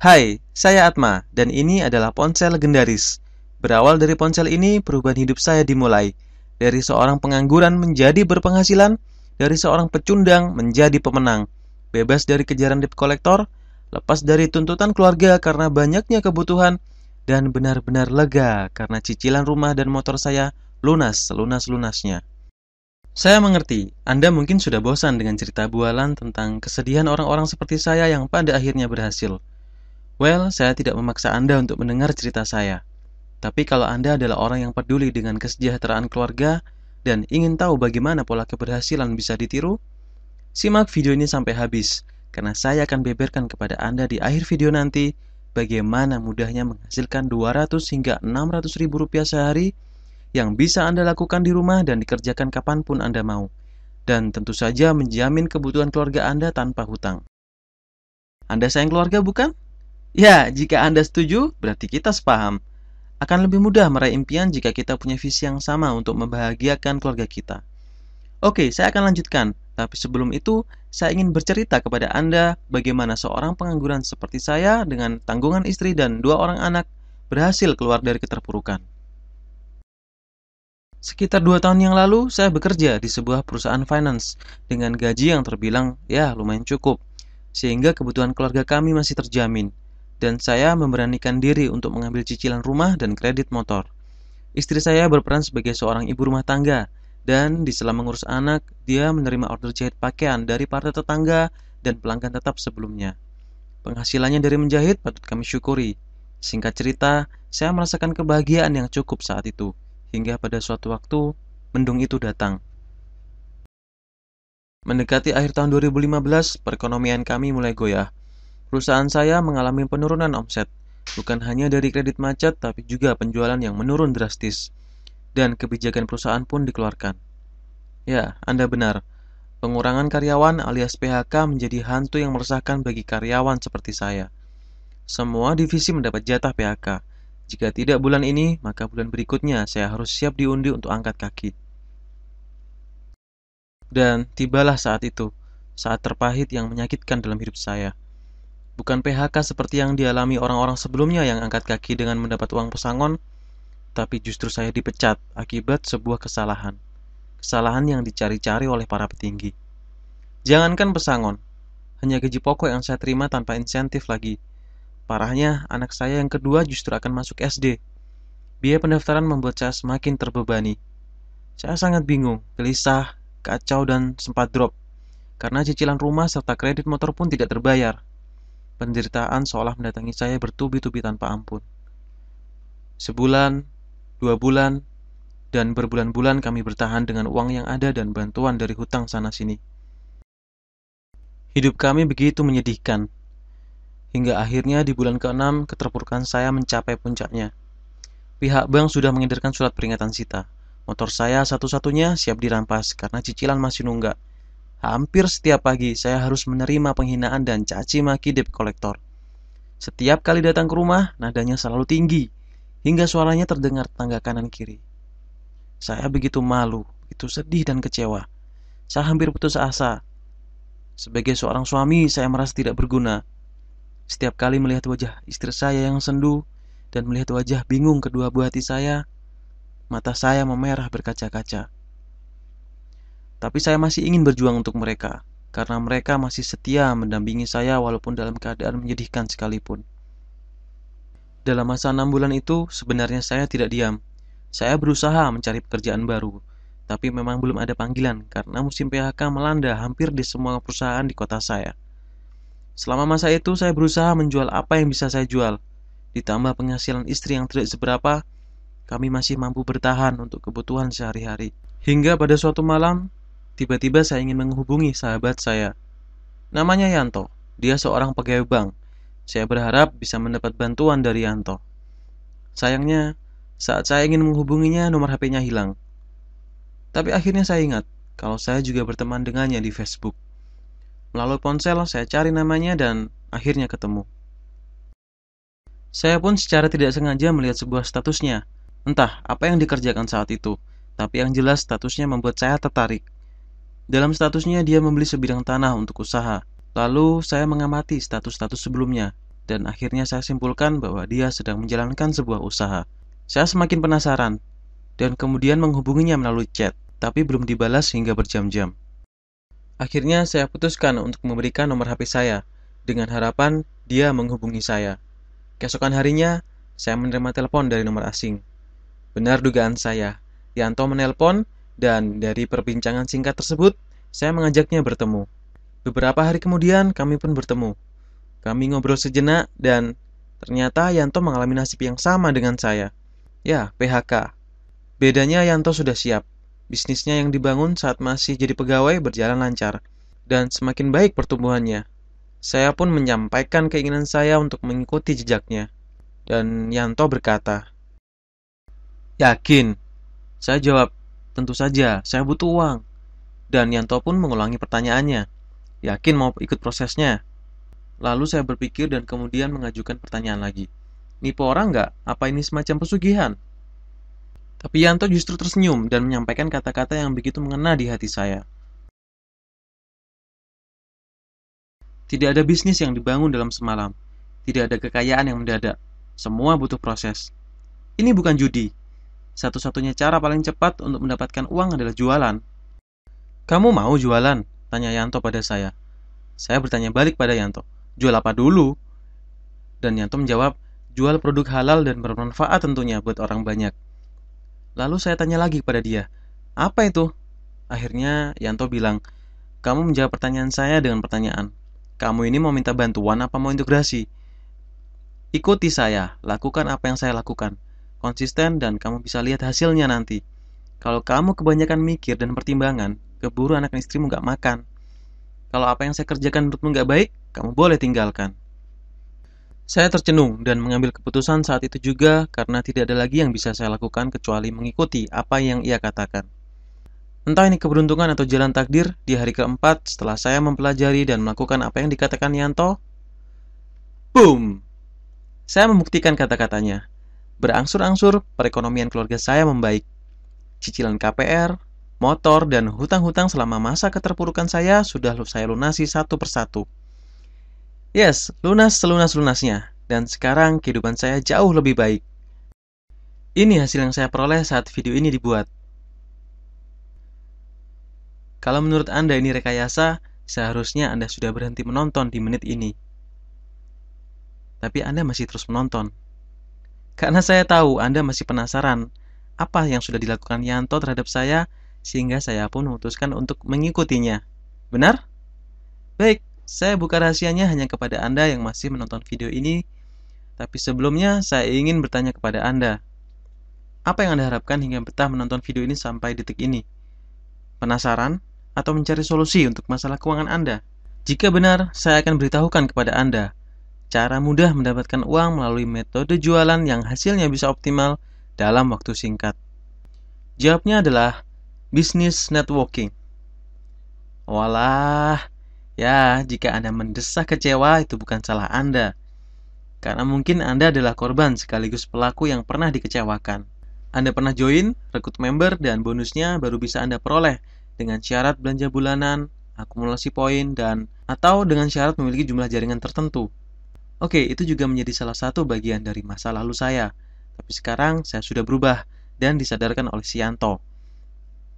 Hai, saya Atma, dan ini adalah ponsel legendaris. Berawal dari ponsel ini, perubahan hidup saya dimulai. Dari seorang pengangguran menjadi berpenghasilan, dari seorang pecundang menjadi pemenang. Bebas dari kejaran debt collector, lepas dari tuntutan keluarga karena banyaknya kebutuhan, dan benar-benar lega karena cicilan rumah dan motor saya lunas selunas-lunasnya. Saya mengerti, Anda mungkin sudah bosan dengan cerita bualan tentang kesedihan orang-orang seperti saya yang pada akhirnya berhasil. Well, saya tidak memaksa Anda untuk mendengar cerita saya. Tapi kalau Anda adalah orang yang peduli dengan kesejahteraan keluarga dan ingin tahu bagaimana pola keberhasilan bisa ditiru, simak video ini sampai habis, karena saya akan beberkan kepada Anda di akhir video nanti bagaimana mudahnya menghasilkan 200 hingga 600 ribu rupiah sehari yang bisa Anda lakukan di rumah dan dikerjakan kapanpun Anda mau. Dan tentu saja menjamin kebutuhan keluarga Anda tanpa hutang. Anda sayang keluarga, bukan? Ya, jika Anda setuju, berarti kita sepaham. Akan lebih mudah meraih impian jika kita punya visi yang sama untuk membahagiakan keluarga kita. Oke, saya akan lanjutkan. Tapi sebelum itu, saya ingin bercerita kepada Anda bagaimana seorang pengangguran seperti saya dengan tanggungan istri dan 2 orang anak berhasil keluar dari keterpurukan. Sekitar 2 tahun yang lalu, saya bekerja di sebuah perusahaan finance dengan gaji yang terbilang lumayan cukup, sehingga kebutuhan keluarga kami masih terjamin. Dan saya memberanikan diri untuk mengambil cicilan rumah dan kredit motor. Istri saya berperan sebagai seorang ibu rumah tangga, dan di sela mengurus anak, dia menerima order jahit pakaian dari para tetangga dan pelanggan tetap sebelumnya. Penghasilannya dari menjahit patut kami syukuri. Singkat cerita, saya merasakan kebahagiaan yang cukup saat itu, hingga pada suatu waktu, mendung itu datang. Mendekati akhir tahun 2015, perekonomian kami mulai goyah. Perusahaan saya mengalami penurunan omset, bukan hanya dari kredit macet, tapi juga penjualan yang menurun drastis. Dan kebijakan perusahaan pun dikeluarkan. Ya, Anda benar. Pengurangan karyawan alias PHK menjadi hantu yang meresahkan bagi karyawan seperti saya. Semua divisi mendapat jatah PHK. Jika tidak bulan ini, maka bulan berikutnya saya harus siap diundi untuk angkat kaki. Dan tibalah saat itu, saat terpahit yang menyakitkan dalam hidup saya. Bukan PHK seperti yang dialami orang-orang sebelumnya yang angkat kaki dengan mendapat uang pesangon, tapi justru saya dipecat akibat sebuah kesalahan. Kesalahan yang dicari-cari oleh para petinggi. Jangankan pesangon, hanya gaji pokok yang saya terima tanpa insentif lagi. Parahnya, anak saya yang kedua justru akan masuk SD. Biaya pendaftaran membuat saya semakin terbebani. Saya sangat bingung, gelisah, kacau, dan sempat drop. Karena cicilan rumah serta kredit motor pun tidak terbayar. Penderitaan seolah mendatangi saya bertubi-tubi tanpa ampun. Sebulan, 2 bulan, dan berbulan-bulan kami bertahan dengan uang yang ada dan bantuan dari hutang sana-sini. Hidup kami begitu menyedihkan. Hingga akhirnya di bulan ke-6 keterpurukan saya mencapai puncaknya. Pihak bank sudah mengedarkan surat peringatan sita. Motor saya satu-satunya siap dirampas karena cicilan masih nunggak. Hampir setiap pagi saya harus menerima penghinaan dan caci maki debt collector. Setiap kali datang ke rumah, nadanya selalu tinggi, hingga suaranya terdengar tetangga kanan kiri. Saya begitu malu, begitu sedih dan kecewa. Saya hampir putus asa. Sebagai seorang suami, saya merasa tidak berguna. Setiap kali melihat wajah istri saya yang sendu dan melihat wajah bingung kedua buah hati saya, mata saya memerah berkaca-kaca. Tapi saya masih ingin berjuang untuk mereka, karena mereka masih setia mendampingi saya walaupun dalam keadaan menyedihkan sekalipun. Dalam masa 6 bulan itu, sebenarnya saya tidak diam. Saya berusaha mencari pekerjaan baru, tapi memang belum ada panggilan karena musim PHK melanda hampir di semua perusahaan di kota saya. Selama masa itu, saya berusaha menjual apa yang bisa saya jual. Ditambah penghasilan istri yang tidak seberapa, kami masih mampu bertahan untuk kebutuhan sehari-hari. Hingga pada suatu malam, tiba-tiba saya ingin menghubungi sahabat saya. Namanya Yanto. Dia seorang pegawai bank. Saya berharap bisa mendapat bantuan dari Yanto. Sayangnya, saat saya ingin menghubunginya, nomor HP-nya hilang. Tapi akhirnya saya ingat kalau saya juga berteman dengannya di Facebook. Melalui ponsel, saya cari namanya dan akhirnya ketemu. Saya pun secara tidak sengaja melihat sebuah statusnya. Entah apa yang dikerjakan saat itu, tapi yang jelas statusnya membuat saya tertarik. Dalam statusnya dia membeli sebidang tanah untuk usaha. Lalu saya mengamati status-status sebelumnya. dan akhirnya saya simpulkan bahwa dia sedang menjalankan sebuah usaha. Saya semakin penasaran, dan kemudian menghubunginya melalui chat, tapi belum dibalas hingga berjam-jam. Akhirnya saya putuskan untuk memberikan nomor HP saya, dengan harapan dia menghubungi saya. Keesokan harinya, saya menerima telepon dari nomor asing. Benar dugaan saya, Yanto menelpon, dan dari perbincangan singkat tersebut, saya mengajaknya bertemu. Beberapa hari kemudian, kami pun bertemu. Kami ngobrol sejenak, dan ternyata Yanto mengalami nasib yang sama dengan saya. Ya, PHK. Bedanya Yanto sudah siap. Bisnisnya yang dibangun saat masih jadi pegawai berjalan lancar, dan semakin baik pertumbuhannya. Saya pun menyampaikan keinginan saya untuk mengikuti jejaknya. Dan Yanto berkata, "Yakin?" Saya jawab, "Tentu saja, saya butuh uang." Dan Yanto pun mengulangi pertanyaannya, "Yakin mau ikut prosesnya?" Lalu saya berpikir dan kemudian mengajukan pertanyaan lagi. "Nipu orang nggak? Apa ini semacam pesugihan?" Tapi Yanto justru tersenyum dan menyampaikan kata-kata yang begitu mengena di hati saya. Tidak ada bisnis yang dibangun dalam semalam. Tidak ada kekayaan yang mendadak. Semua butuh proses. Ini bukan judi. Satu-satunya cara paling cepat untuk mendapatkan uang adalah jualan. "Kamu mau jualan?" tanya Yanto pada saya. Saya bertanya balik pada Yanto, "Jual apa dulu?" Dan Yanto menjawab, "Jual produk halal dan bermanfaat tentunya buat orang banyak." Lalu saya tanya lagi kepada dia, "Apa itu?" Akhirnya Yanto bilang, "Kamu menjawab pertanyaan saya dengan pertanyaan. Kamu ini mau minta bantuan apa mau integrasi? Ikuti saya, lakukan apa yang saya lakukan. Konsisten dan kamu bisa lihat hasilnya nanti. Kalau kamu kebanyakan mikir dan pertimbangan, keburu anak istrimu gak makan. Kalau apa yang saya kerjakan menurutmu gak baik, kamu boleh tinggalkan." Saya tercenung dan mengambil keputusan saat itu juga karena tidak ada lagi yang bisa saya lakukan kecuali mengikuti apa yang ia katakan. Entah ini keberuntungan atau jalan takdir, di hari keempat setelah saya mempelajari dan melakukan apa yang dikatakan Yanto, boom! Saya membuktikan kata-katanya. Berangsur-angsur, perekonomian keluarga saya membaik. Cicilan KPR, motor, dan hutang-hutang selama masa keterpurukan saya sudah saya lunasi satu persatu. Yes, lunas selunas-lunasnya. Dan sekarang kehidupan saya jauh lebih baik. Ini hasil yang saya peroleh saat video ini dibuat. Kalau menurut Anda ini rekayasa, seharusnya Anda sudah berhenti menonton di menit ini. Tapi Anda masih terus menonton. Karena saya tahu Anda masih penasaran apa yang sudah dilakukan Yanto terhadap saya, sehingga saya pun memutuskan untuk mengikutinya. Benar? Baik, saya buka rahasianya hanya kepada Anda yang masih menonton video ini. Tapi sebelumnya, saya ingin bertanya kepada Anda. Apa yang Anda harapkan hingga betah menonton video ini sampai detik ini? Penasaran? Atau mencari solusi untuk masalah keuangan Anda? Jika benar, saya akan beritahukan kepada Anda cara mudah mendapatkan uang melalui metode jualan yang hasilnya bisa optimal dalam waktu singkat. Jawabnya adalah business networking. Walah, ya jika Anda mendesak kecewa itu bukan salah Anda. Karena mungkin Anda adalah korban sekaligus pelaku yang pernah dikecewakan. Anda pernah join, rekrut member, dan bonusnya baru bisa Anda peroleh dengan syarat belanja bulanan, akumulasi poin, dan atau dengan syarat memiliki jumlah jaringan tertentu. Oke, itu juga menjadi salah satu bagian dari masa lalu saya. Tapi sekarang saya sudah berubah dan disadarkan oleh Yanto.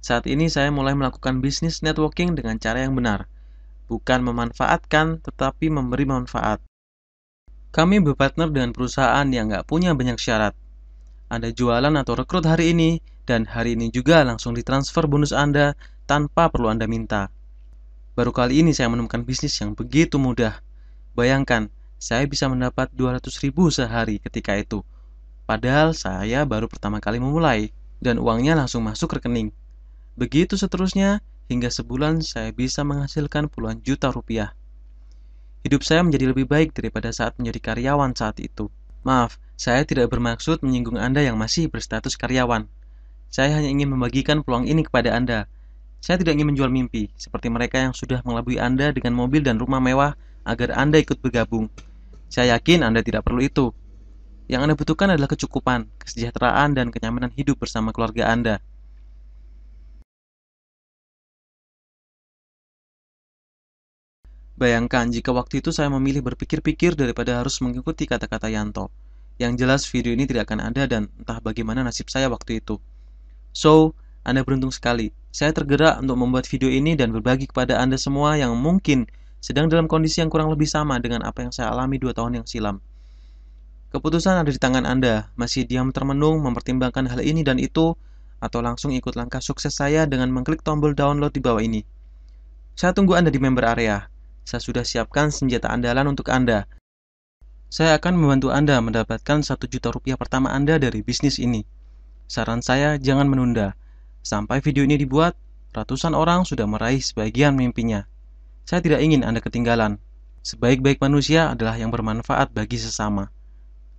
Saat ini saya mulai melakukan bisnis networking dengan cara yang benar. Bukan memanfaatkan, tetapi memberi manfaat. Kami berpartner dengan perusahaan yang nggak punya banyak syarat. Anda jualan atau rekrut hari ini, dan hari ini juga langsung ditransfer bonus Anda tanpa perlu Anda minta. Baru kali ini saya menemukan bisnis yang begitu mudah. Bayangkan, saya bisa mendapat 200.000 sehari ketika itu. Padahal saya baru pertama kali memulai, dan uangnya langsung masuk rekening. Begitu seterusnya, hingga sebulan saya bisa menghasilkan puluhan juta rupiah. Hidup saya menjadi lebih baik daripada saat menjadi karyawan saat itu. Maaf, saya tidak bermaksud menyinggung Anda yang masih berstatus karyawan. Saya hanya ingin membagikan peluang ini kepada Anda. Saya tidak ingin menjual mimpi, seperti mereka yang sudah mengelabui Anda dengan mobil dan rumah mewah agar Anda ikut bergabung. Saya yakin Anda tidak perlu itu. Yang Anda butuhkan adalah kecukupan, kesejahteraan, dan kenyamanan hidup bersama keluarga Anda. Bayangkan jika waktu itu saya memilih berpikir-pikir daripada harus mengikuti kata-kata Yanto. Yang jelas video ini tidak akan ada dan entah bagaimana nasib saya waktu itu. So, Anda beruntung sekali. Saya tergerak untuk membuat video ini dan berbagi kepada Anda semua yang mungkin sedang dalam kondisi yang kurang lebih sama dengan apa yang saya alami 2 tahun yang silam. Keputusan ada di tangan Anda, masih diam termenung mempertimbangkan hal ini dan itu, atau langsung ikut langkah sukses saya dengan mengklik tombol download di bawah ini. Saya tunggu Anda di member area. Saya sudah siapkan senjata andalan untuk Anda. Saya akan membantu Anda mendapatkan 1 juta rupiah pertama Anda dari bisnis ini. Saran saya, jangan menunda. Sampai video ini dibuat, ratusan orang sudah meraih sebagian mimpinya. Saya tidak ingin Anda ketinggalan. Sebaik-baik manusia adalah yang bermanfaat bagi sesama.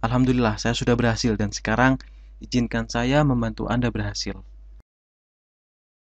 Alhamdulillah, saya sudah berhasil dan sekarang izinkan saya membantu Anda berhasil.